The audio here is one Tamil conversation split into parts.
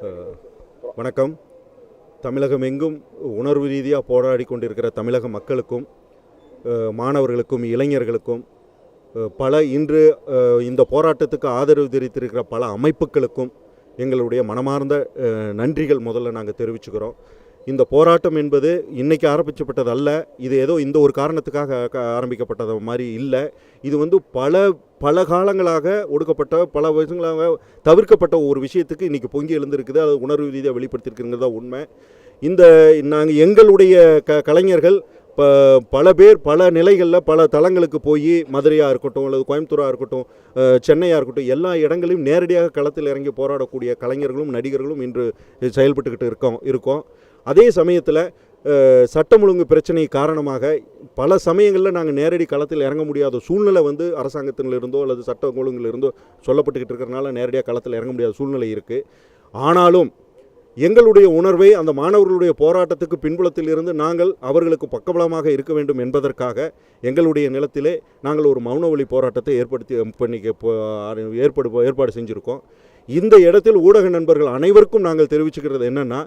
வணக்கம். தமிழகம் எங்கும் உணர்வு ரீதியாக போராடி கொண்டிருக்கிற தமிழக மக்களுக்கும் மாணவர்களுக்கும் இளைஞர்களுக்கும் இன்று இந்த போராட்டத்துக்கு ஆதரவு தெரிவித்திருக்கிற பல அமைப்புகளுக்கும் எங்களுடைய மனமார்ந்த நன்றிகள் முதல்ல நாங்கள் தெரிவிச்சுக்கிறோம். இந்த போராட்டம் என்பது இன்றைக்கி ஆரம்பிக்கப்பட்டது அல்ல. இது ஏதோ இந்த ஒரு காரணத்துக்காக ஆரம்பிக்கப்பட்டது மாதிரி இல்லை. இது பல காலங்களாக ஒடுக்கப்பட்ட பல வருஷங்களாக தவிர்க்கப்பட்ட ஒரு விஷயத்துக்கு இன்றைக்கி பொங்கி எழுந்திருக்குது. அது உணர்வு ரீதியாக வெளிப்படுத்தியிருக்குங்கிறது தான் உண்மை. நாங்கள் எங்களுடைய கலைஞர்கள் பல பேர் பல நிலைகளில் பல தளங்களுக்கு போய் மதுரையாக இருக்கட்டும் அல்லது கோயம்புத்தூராக இருக்கட்டும் சென்னையாக இருக்கட்டும் எல்லா இடங்களையும் நேரடியாக களத்தில் இறங்கி போராடக்கூடிய கலைஞர்களும் நடிகர்களும் இன்று செயல்பட்டுக்கிட்டு இருக்கோம். அதே சமயத்தில் சட்டம் ஒழுங்கு பிரச்சனை காரணமாக பல சமயங்களில் நாங்கள் நேரடி களத்தில் இறங்க முடியாத சூழ்நிலை அரசாங்கத்திலிருந்தோ அல்லது சட்ட ஒழுங்கிலிருந்தோ சொல்லப்பட்டுக்கிட்டு இருக்கிறனால நேரடியாக களத்தில் இறங்க முடியாத சூழ்நிலை இருக்குது. ஆனாலும் எங்களுடைய உணர்வை அந்த மாணவர்களுடைய போராட்டத்துக்கு பின்புலத்தில் இருந்து நாங்கள் அவர்களுக்கு பக்கபலமாக இருக்க வேண்டும் என்பதற்காக எங்களுடைய நிலத்திலே நாங்கள் ஒரு மௌன ஒலி போராட்டத்தை ஏற்பாடு செஞ்சுருக்கோம். இந்த இடத்தில் ஊடக நண்பர்கள் அனைவருக்கும் நாங்கள் தெரிவிச்சுக்கிறது என்னென்னா,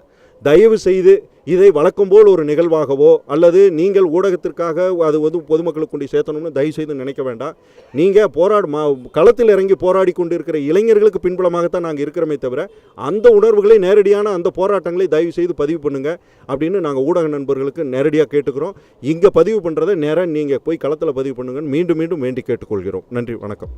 தயவு செய்து இதை வழக்கம் போல் ஒரு நிகழ்வாகவோ அல்லது நீங்கள் ஊடகத்திற்காக அது பொதுமக்களுக்கு கொண்டு சேர்த்தணும்னு தயவு செய்து நினைக்க வேண்டாம். நீங்கள் களத்தில் இறங்கி போராடி கொண்டிருக்கிற இளைஞர்களுக்கு பின்புலமாகத்தான் நாங்கள் இருக்கிறோமே தவிர அந்த உணர்வுகளை நேரடியான அந்த போராட்டங்களை தயவு செய்து பதிவு பண்ணுங்கள் அப்படின்னு நாங்கள் ஊடக நண்பர்களுக்கு நேரடியாக கேட்டுக்கிறோம். இங்கே பதிவு பண்ணுறதை நேராக நீங்கள் போய் களத்தில் பதிவு பண்ணுங்கன்னு மீண்டும் மீண்டும் வேண்டி கேட்டுக்கொள்கிறோம். நன்றி, வணக்கம்.